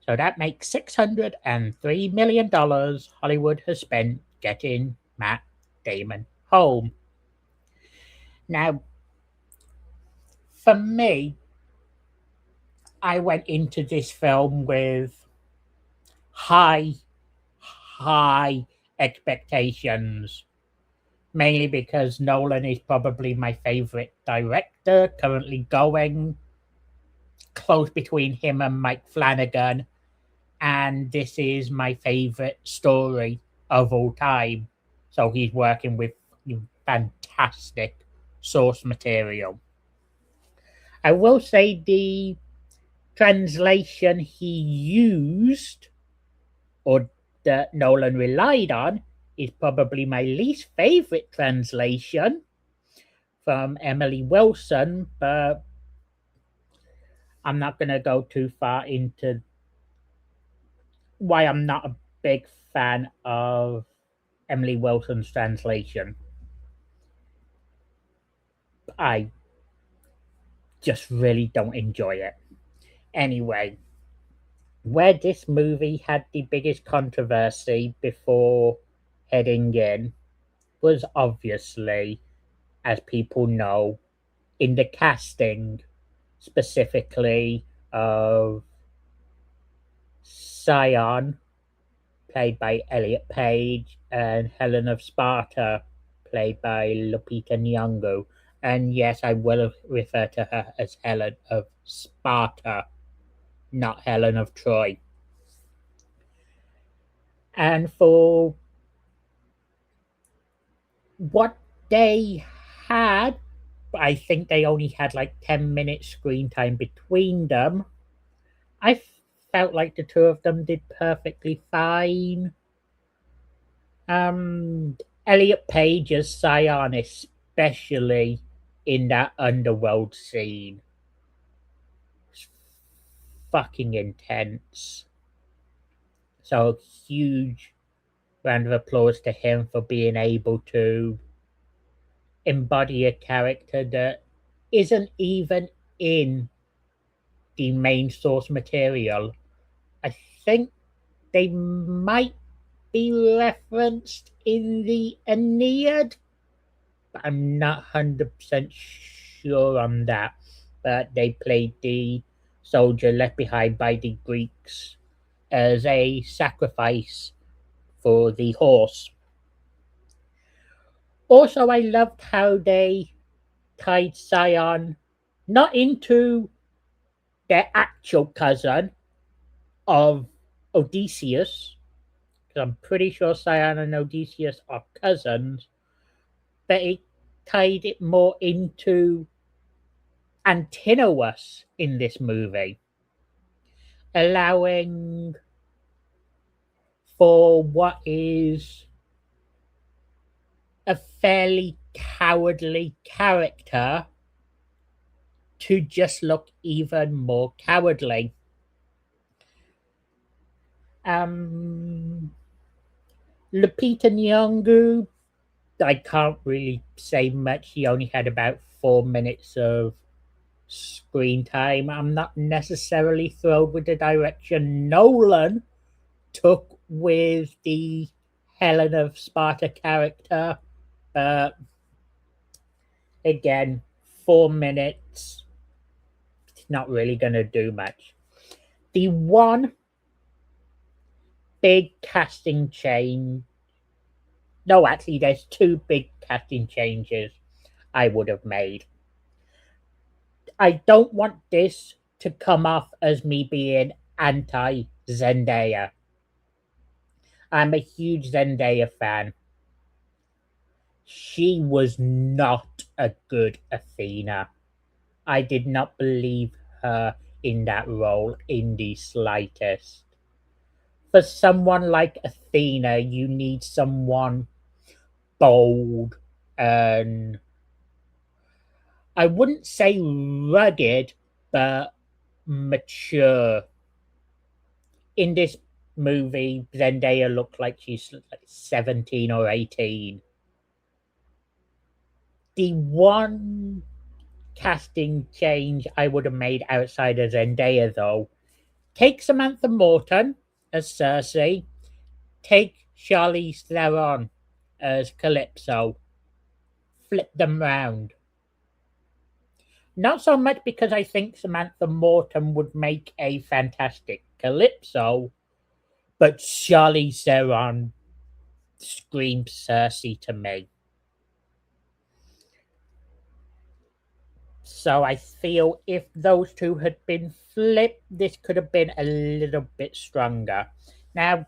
So that makes $603 million Hollywood has spent getting Matt Damon home. Now, for me, I went into this film with high, high expectations, mainly because Nolan is probably my favorite director currently going, close between him and Mike Flanagan, and this is my favorite story of all time. So he's working with fantastic source material. I will say the translation he used, or that Nolan relied on, is probably my least favorite translation from Emily Wilson, but I'm not going to go too far into why I'm not a big fan of Emily Wilson's translation. I just really don't enjoy it. Anyway, where this movie had the biggest controversy before heading in was obviously, as people know, in the casting, specifically of Scion, played by Elliot Page, and Helen of Sparta, played by Lupita Nyong'o. And yes, I will refer to her as Helen of Sparta, not Helen of Troy. And for what they had, I think they only had like 10 minutes screen time between them. I felt like the two of them did perfectly fine. Um, Elliot Page as Scion, especially in that underworld scene, was fucking intense. So huge round of applause to him for being able to embody a character that isn't even in the main source material. I think they might be referenced in the Aeneid, but I'm not 100% sure on that. But they played the soldier left behind by the Greeks as a sacrifice for the horse. Also, I loved how they tied Scion not into their actual cousin of Odysseus, because I'm pretty sure Scion and Odysseus are cousins, but it tied it more into Antinous in this movie, allowing for what is a fairly cowardly character to just look even more cowardly. Um, Lupita Nyong'o, I can't really say much. He only had about 4 minutes of screen time. I'm not necessarily thrilled with the direction Nolan took with the Helen of Sparta character. But again, 4 minutes, it's not really going to do much. The one big casting change, no, actually, there's two big casting changes I would have made. I don't want this to come off as me being anti Zendaya. I'm a huge Zendaya fan. She was not a good Athena. I did not believe her in that role in the slightest. For someone like Athena, you need someone bold and I wouldn't say rugged, but mature. In this movie, Zendaya looked like she's like 17 or 18. The one casting change I would have made outside of Zendaya, though, Take Samantha Morton as Cersei. Take Charlize Theron as Calypso. Flip them round. Not so much because I think Samantha Morton would make a fantastic Calypso, but Charlize Theron screams Cersei to me. So I feel if those two had been flipped, this could have been a little bit stronger. Now,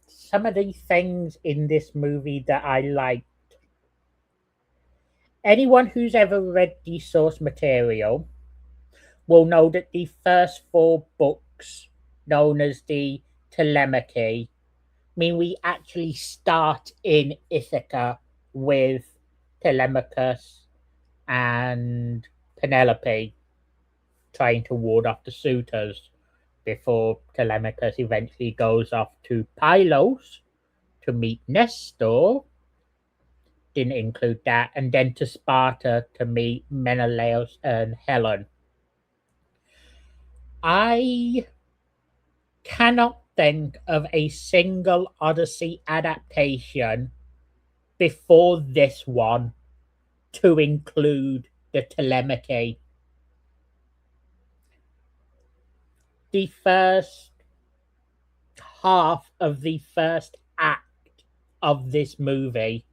some of the things in this movie that I like, anyone who's ever read the source material will know that the first four books, known as the Telemachy, mean we actually start in Ithaca with Telemachus and Penelope trying to ward off the suitors before Telemachus eventually goes off to Pylos to meet Nestor. Didn't include that, and then to Sparta to meet Menelaus and Helen. I cannot think of a single Odyssey adaptation before this one to include the Telemachy. The first half of the first act of this movie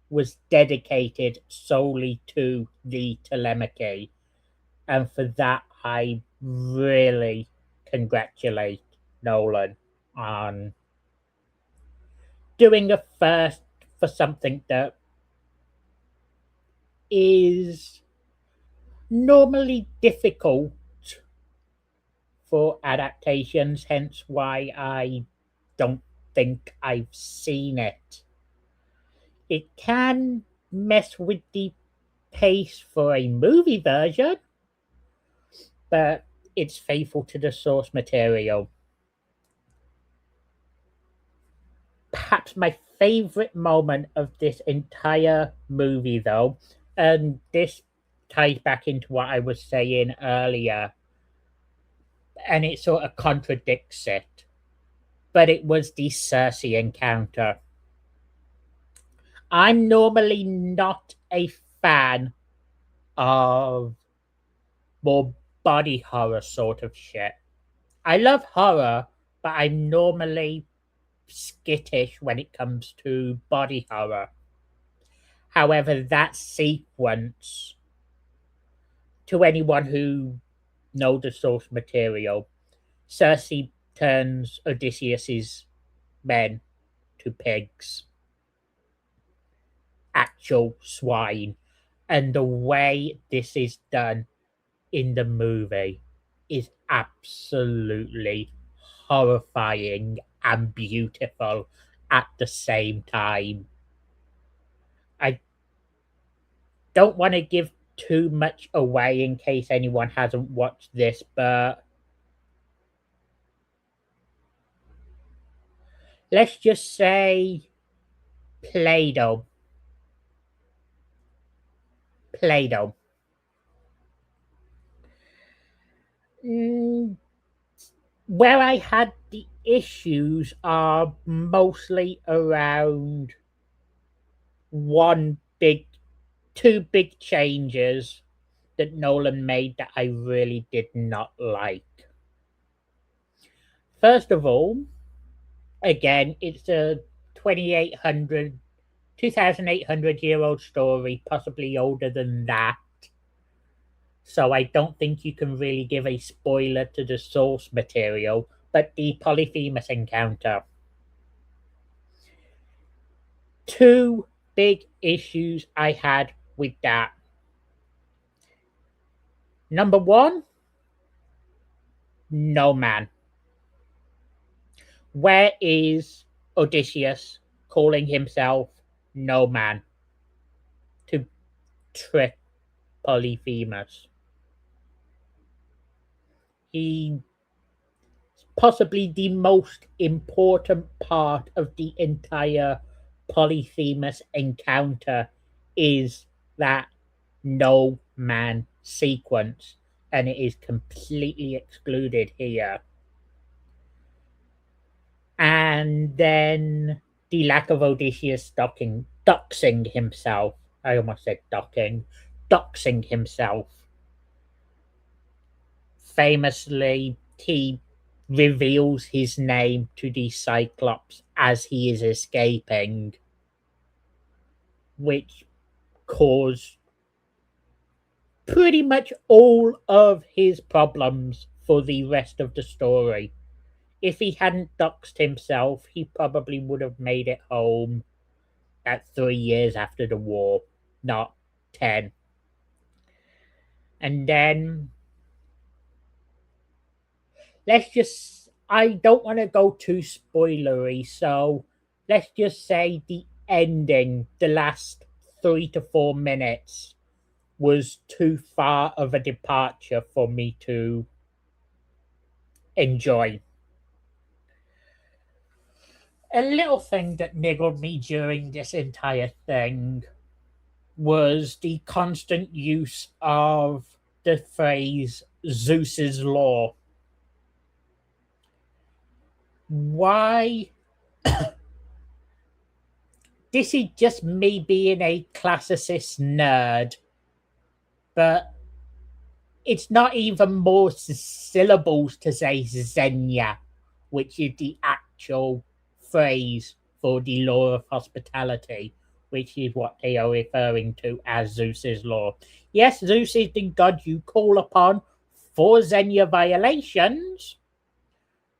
was dedicated solely to the Telemachy. And for that, I really congratulate Nolan on doing a first for something that is normally difficult for adaptations, hence why I don't think I've seen it. It can mess with the pace for a movie version, but it's faithful to the source material. Perhaps my favorite moment of this entire movie, though, and this ties back into what I was saying earlier, and it sort of contradicts it, but it was the Cersei encounter. I'm normally not a fan of more body horror sort of shit. I love horror, but I'm normally skittish when it comes to body horror. However, that sequence, to anyone who knows the source material, Cersei turns Odysseus's men to pigs, actual swine, and the way this is done in the movie is absolutely horrifying and beautiful at the same time. I don't want to give too much away in case anyone hasn't watched this, but let's just say Play Doh. Play Doh. Mm, where I had the issues are mostly around one big, two big changes that Nolan made that I really did not like. First of all, again, it's a 2800, 2,800 year old story, possibly older than that. So I don't think you can really give a spoiler to the source material, but the Polyphemus encounter. Two big issues I had with that. Number one, no man. Where is Odysseus calling himself no man to trick Polyphemus? He possibly the most important part of the entire Polyphemus encounter is that no man sequence, and it is completely excluded here. and then the lack of Odysseus doxing himself. I almost said docking, doxing himself. Famously, he reveals his name to the Cyclops as he is escaping, which caused pretty much all of his problems for the rest of the story. If he hadn't doxed himself, he probably would have made it home at 3 years after the war, not 10. And then I don't want to go too spoilery, so let's just say the ending, the last 3 to 4 minutes, was too far of a departure for me to enjoy. A little thing that niggled me during this entire thing was the constant use of the phrase Zeus's law. Why? This is just me being a classicist nerd, but it's not even more syllables to say Xenia, which is the actual phrase for the law of hospitality, which is what they are referring to as Zeus's law. Yes, Zeus is the god you call upon for Xenia violations,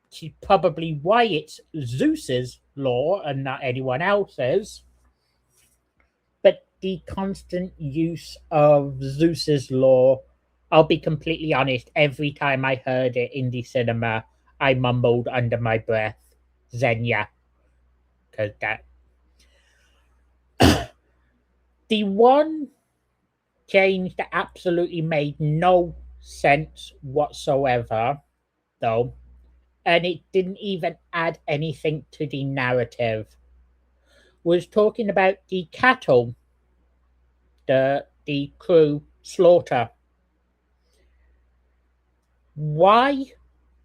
which is probably why it's Zeus's law and not anyone else's. But the constant use of Zeus's law, I'll be completely honest, every time I heard it in the cinema, I mumbled under my breath, Xenia. Because that. The one change that absolutely made no sense whatsoever, though, and it didn't even add anything to the narrative, was talking about the cattle the crew slaughter. Why,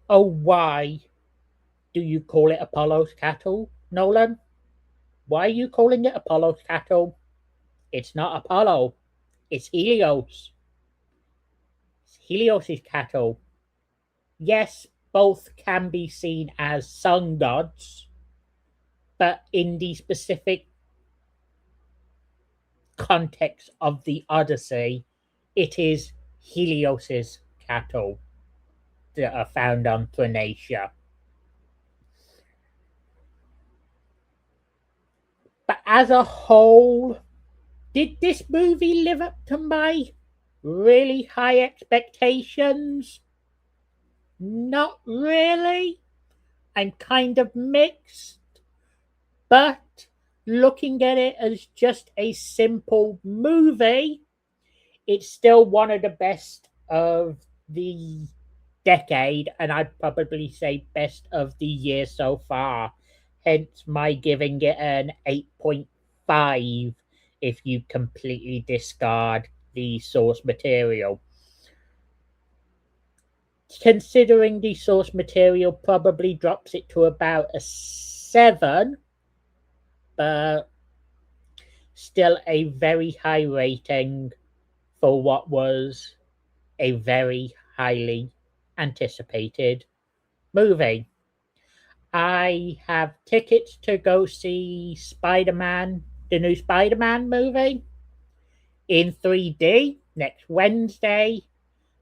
oh why, do you call it Apollo's cattle, Nolan? Why are you calling it Apollo's cattle? It's not Apollo. It's Helios. It's Helios's cattle. Yes, both can be seen as sun gods, but in the specific context of the Odyssey, it is Helios's cattle that are found on Planasia. But as a whole, did this movie live up to my really high expectations? Not really. I'm kind of mixed. But looking at it as just a simple movie, it's still one of the best of the decade, and I'd probably say best of the year so far. Hence my giving it an 8.5 if you completely discard the source material. Considering the source material probably drops it to about a 7, but still a very high rating for what was a very highly anticipated movie. I have tickets to go see Spider-Man, the new Spider-Man movie, in 3D next Wednesday.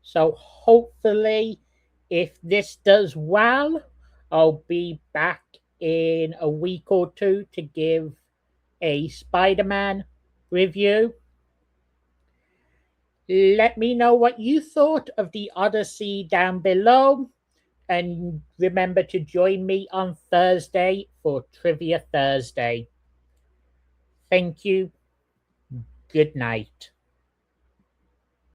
So hopefully, if this does well, I'll be back in a week or two to give a Spider-Man review. Let me know what you thought of the Odyssey down below. And remember to join me on Thursday for Trivia Thursday. Thank you. Good night.